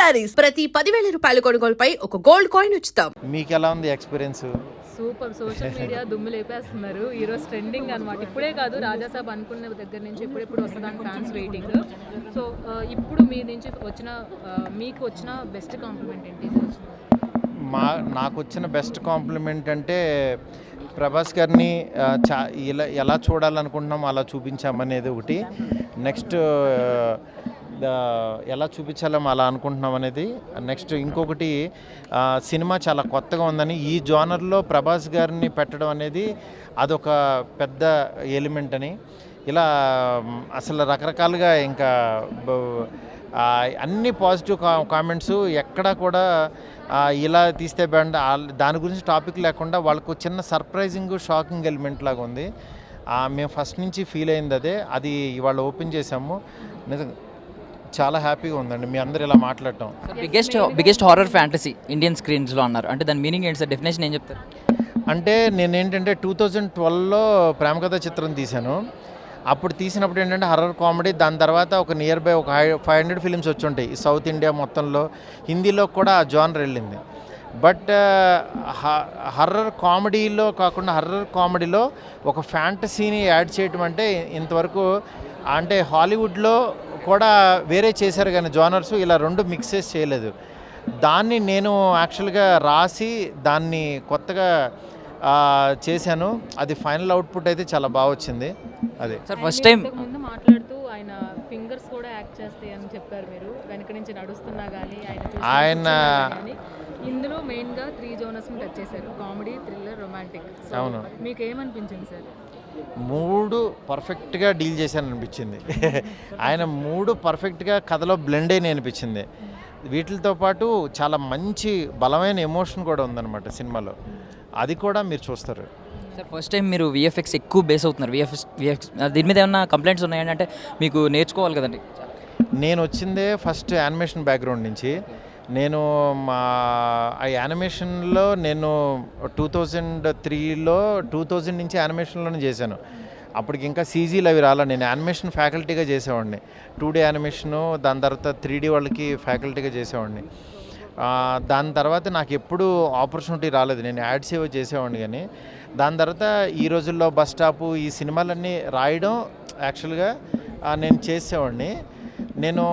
శారీస్ ప్రతి 10,000 రూపాయల కొనుగోలుపై ఒక గోల్డ్ కాయిన్ ఉచితం. మీకు ఎలా ఉంది ఎక్స్పీరియన్స్? సూపర్. సోషల్ మీడియా దుమ్ము లేపేస్తున్నారు. ఈరోజు ట్రెండింగ్ అనమాట. ఇప్పుడే కాదు, రాజాసాబ్ అనుకున్న దగ్గర నుంచి ఎప్పుడెప్పుడు వస్తుందని ఫ్యాన్స్ వెయిటింగ్. సో ఇప్పుడు మీ నుంచి వచ్చిన మీకు వచ్చిన బెస్ట్ కాంప్లిమెంట్ ఏంటి? నాకు వచ్చిన బెస్ట్ కాంప్లిమెంట్ అంటే ప్రభాస్ గారిని ఎలా చూడాలనుకుంటున్నామో అలా చూపించామనేది ఒకటి. నెక్స్ట్ ఎలా చూపించాలో అలా అనుకుంటున్నాం అనేది. నెక్స్ట్ ఇంకొకటి, సినిమా చాలా కొత్తగా ఉందని, ఈ జోనర్లో ప్రభాస్ గారిని పెట్టడం అనేది అదొక పెద్ద ఎలిమెంట్ అని. ఇలా అసలు రకరకాలుగా ఇంకా అన్ని పాజిటివ్ కామెంట్స్. ఎక్కడా కూడా ఇలా తీస్తే బ్యాండ్ దాని గురించి టాపిక్ లేకుండా వాళ్ళకు చిన్న సర్ప్రైజింగ్ షాకింగ్ ఎలిమెంట్ లాగా ఉంది. మేము ఫస్ట్ నుంచి ఫీల్ అయింది అదే. అది ఇవాళ ఓపెన్ చేసాము. నిజంగా చాలా హ్యాపీగా ఉందండి మీ అందరు ఇలా మాట్లాడటం. బిగ్గెస్ట్ హారర్ ఫ్యాంటసీ ఇండియన్ స్క్రీన్స్లో అన్నారు అంటే దాని మీనింగ్ ఏంటి సార్? డెఫినేషన్ ఏం చెప్తారు? అంటే నేనేంటంటే 2012లో ప్రేమ కథ చిత్రం తీశాను. అప్పుడు తీసినప్పుడు ఏంటంటే హర్రర్ కామెడీ. దాని తర్వాత ఒక నియర్ బై ఒక 500 ఫిలిమ్స్ వచ్చి ఉంటాయి ఈ సౌత్ ఇండియా మొత్తంలో. హిందీలో కూడా ఆ జానర్ వెళ్ళింది. బట్ హర్రర్ కామెడీలో కాకుండా హర్రర్ కామెడీలో ఒక ఫ్యాంటసీని యాడ్ చేయటం అంటే ఇంతవరకు అంటే హాలీవుడ్లో కూడా వేరే చేశారు కానీ జానర్స్ ఇలా రెండు మిక్సెస్ చేయలేదు. దాన్ని నేను యాక్చువల్గా రాసి దాన్ని కొత్తగా చేశాను. అది ఫైనల్ అవుట్పుట్ అయితే చాలా బాగా వచ్చింది. అదే సార్ ఫస్ట్ టైం ముందు మాట్లాడుతూ ఆయన ఫింగర్స్ కూడా యాక్ట్ చేస్తాయి అని చెప్పారు మీరు. వెనక నుంచి నడుస్తున్నా కానీ ఆయన ఇందులో మెయిన్గా 3 జోనర్స్ని టచ్ చేశారు: కామెడీ, థ్రిల్లర్, రొమాంటిక్. అవును, మీకు ఏమనిపించింది సార్? 3 పర్ఫెక్ట్గా డీల్ చేశాను అనిపించింది. ఆయన 3 పర్ఫెక్ట్గా కథలో బ్లెండ్ అయిన అనిపించింది. వీటితో పాటు చాలా మంచి బలమైన ఎమోషన్ కూడా ఉందన్నమాట సినిమాలో. అది కూడా మీరు చూస్తారు. సార్ ఫస్ట్ టైం మీరు విఎఫ్ఎక్స్ ఎక్కువ బేస్ అవుతున్నారు. విఎఫ్ఎక్స్ దీని మీద ఏమన్నా కంప్లైంట్స్ ఉన్నాయండి? అంటే మీకు నేర్చుకోవాలి కదండి. నేను వచ్చిందే ఫస్ట్ యానిమేషన్ బ్యాక్గ్రౌండ్ నుంచి. నేను మా యానిమేషన్లో నేను 2003లో 2000 నుంచి యానిమేషన్లోనే చేశాను. అప్పటికి ఇంకా సీజీలు అవి రాలా. నేను యానిమేషన్ ఫ్యాకల్టీగా చేసేవాడిని. 2D యానిమేషను, దాని తర్వాత 3D వాళ్ళకి ఫ్యాకల్టీగా చేసేవాడిని. దాని తర్వాత నాకు ఎప్పుడు ఆపర్చునిటీ రాలేదు. నేను యాడ్స్ ఏవో చేసేవాడిని కానీ దాని తర్వాత ఈ రోజుల్లో బస్ స్టాపు ఈ సినిమాలన్నీ రాయడం యాక్చువల్గా నేను చేసేవాడిని. నేను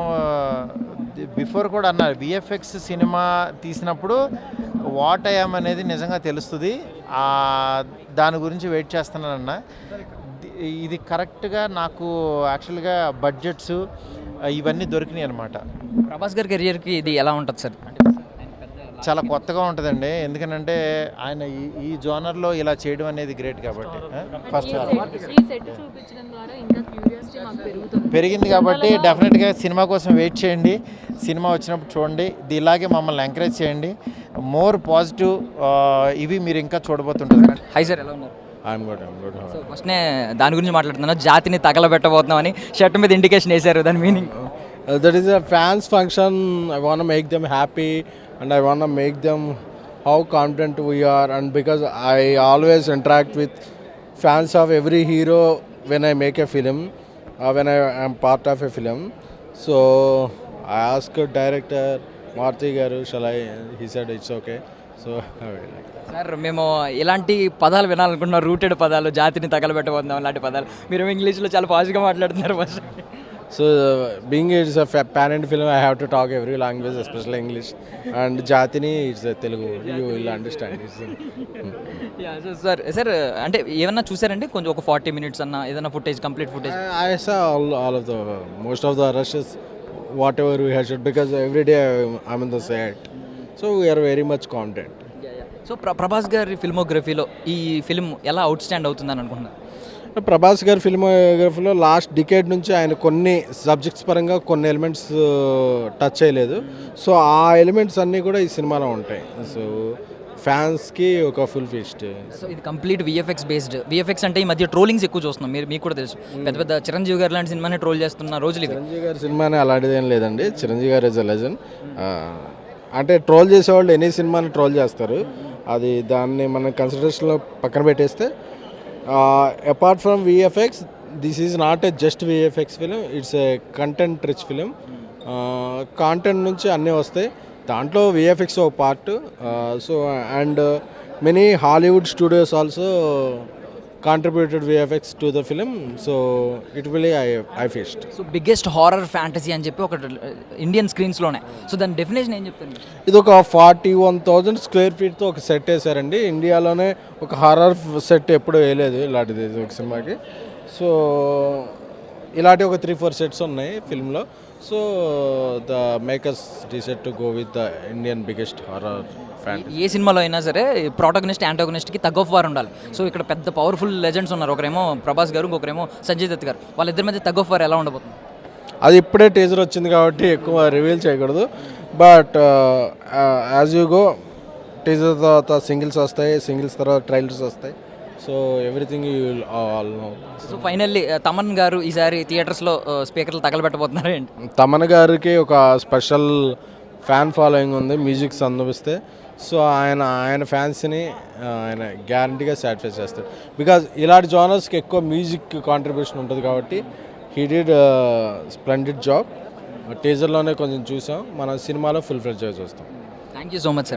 బిఫోర్ కూడా అన్నారు విఎఫ్ఎక్స్ సినిమా తీసినప్పుడు వాట్ ఐఎమ్ అనేది నిజంగా తెలుస్తుంది. దాని గురించి వెయిట్ చేస్తున్నానన్నా. ఇది కరెక్ట్గా నాకు యాక్చువల్గా బడ్జెట్స్ ఇవన్నీ దొరికినాయి అనమాట. ప్రభాస్ గారి కెరియర్కి ఇది ఎలా ఉంటుంది సార్? చాలా కొత్తగా ఉంటుందండి. ఎందుకంటే ఆయన ఈ జోనర్లో ఇలా చేయడం అనేది గ్రేట్ కాబట్టి ఫస్ట్ పెరిగింది కాబట్టి డెఫినెట్గా సినిమా కోసం వెయిట్ చేయండి. సినిమా వచ్చినప్పుడు చూడండి. ఇలాగే మమ్మల్ని ఎంకరేజ్ చేయండి. మోర్ పాజిటివ్ ఇవి మీరు ఇంకా చూడబోతుంటారు. హై సార్, ఎలా ఉన్నారు? I'm good. సో ఫస్ట్నే దాని గురించి మాట్లాడుతున్నాను. జాతిని తగలబెట్టబోతున్నామని షర్ట్ మీద ఇండికేషన్ వేశారు. దాని meaning that is a fans function. I want to make them happy and I want to make them how confident we are, and because I always interact with fans of every hero when I make a film, when I am part of a film. So I asked director Marthi garu, shall I? He said it's okay. So I really like that. Sir మేము ఇలాంటి పదాలు వినాలనుకుంటున్నాం. Rooted పదాలు, జాతిని తగలబెట్టబోతున్నాం అలాంటి పదాలు. మీరు ఇంగ్లీష్లో చాలా పాజిటివ్గా మాట్లాడుతున్నారు. First So being it's a pan-India film, I have to talk every language, especially English. And Jatini, it's a Telugu. You will understand. Sir అంటే ఏమన్నా చూసారండి? కొంచెం ఒక 40 minutes అన్న ఏదైనా footage, complete footage? I saw all of the most of the rushes, whatever we had shot, because every day I'm in the set. So we are very much confident. So Prabhas గారి ఫిల్మోగ్రఫీలో ఈ film ఎలా out stand అవుతుందని అనుకుంటున్నారు? ప్రభాస్ గారి ఫిల్మోగ్రఫీలో last decade నుంచి ఆయన కొన్ని subjects పరంగా కొన్ని ఎలిమెంట్స్ టచ్ చేయలేదు. సో ఆ ఎలిమెంట్స్ అన్నీ కూడా ఈ సినిమాలో ఉంటాయి. సో ఫ్యాన్స్కి ఒక ఫుల్ ఫీస్ట్. సో ఇది కంప్లీట్ విఎఫ్ఎక్స్ బేస్డ్. విఎఫ్ఎక్స్ అంటే ఈ మధ్య ట్రోలింగ్స్ ఎక్కువ చూస్తున్నాం. మీకు కూడా తెలుసు, పెద్ద పెద్ద చిరంజీవి గారు లాంటి సినిమాని ట్రోల్ చేస్తున్న రోజులు. చిరంజీవి గారి సినిమానే అలాంటిది ఏం లేదండి. చిరంజీవి గారు ఇస్ అ లెజెండ్. అంటే ట్రోల్ చేసేవాళ్ళు ఎనీ సినిమాని ట్రోల్ చేస్తారు. అది దాన్ని మనం కన్సిడరేషన్లో పక్కన పెట్టేస్తే apart from VFX, this is not a just VFX film, it's a content rich film. Content నుంచి అన్నీ వస్తాయి. దాంట్లో విఎఫ్ఎక్స్ ఒక part. So and many Hollywood studios also contributed VFX to the film. So it will I feast. So biggest horror fantasy అని చెప్పి ఒక Indian స్క్రీన్స్లోనే. So దాని definition ఏం చెప్తారు? ఇది ఒక 41,000 స్క్వేర్ ఫీట్తో ఒక సెట్ వేసారండి. ఇండియాలోనే ఒక హారర్ సెట్ ఎప్పుడు వేయలేదు ఇలాంటిది ఒక సినిమాకి. సో ఇలాంటి ఒక 3-4 సెట్స్ ఉన్నాయి ఫిల్మ్లో. So the makers decide to go with the Indian biggest horror fantasy. ఏ సినిమాలో అయినా సరే ప్రోటాగనిస్ట్ యాంటాగనిస్ట్కి తగ్ ఆఫ్ వార్ ఉండాలి. సో ఇక్కడ పెద్ద పవర్ఫుల్ లెజెండ్స్ ఉన్నారు. ఒకరేమో ప్రభాస్ గారు, ఇంకొకరేమో సంజయ్ దత్ గారు. వాళ్ళిద్దరి మధ్య తగ్ ఆఫ్ వార్ ఎలా ఉండబోతుంది? అది ఇప్పుడే టీజర్ వచ్చింది కాబట్టి ఎక్కువ రివీల్ చేయకూడదు. But as you go teaser తర్వాత సింగిల్స్ వస్తాయి, సింగిల్స్ తర్వాత ట్రైలర్స్ వస్తాయి. So everything you will all know. So finally Thaman garu ఈసారి థియేటర్స్లో స్పీకర్లు తగలబెట్టబోతున్నారు ఏంటి? తమన్ గారికి ఒక స్పెషల్ ఫ్యాన్ ఫాలోయింగ్ ఉంది మ్యూజిక్ సందర్భిస్తే. సో ఆయన ఫ్యాన్స్ని ఆయన గ్యారంటీగా సాటిస్ఫై చేస్తాడు. బికాజ్ ఇలాంటి జానర్స్కి ఎక్కువ మ్యూజిక్ కాంట్రిబ్యూషన్ ఉంటుంది కాబట్టి హీ డిడ్ స్ప్లెండెడ్ జాబ్. టీజర్లోనే కొంచెం చూసాం, మన సినిమాలో ఫుల్ ఫ్లెడ్జ్గా చూస్తాం. Thank you so much sir.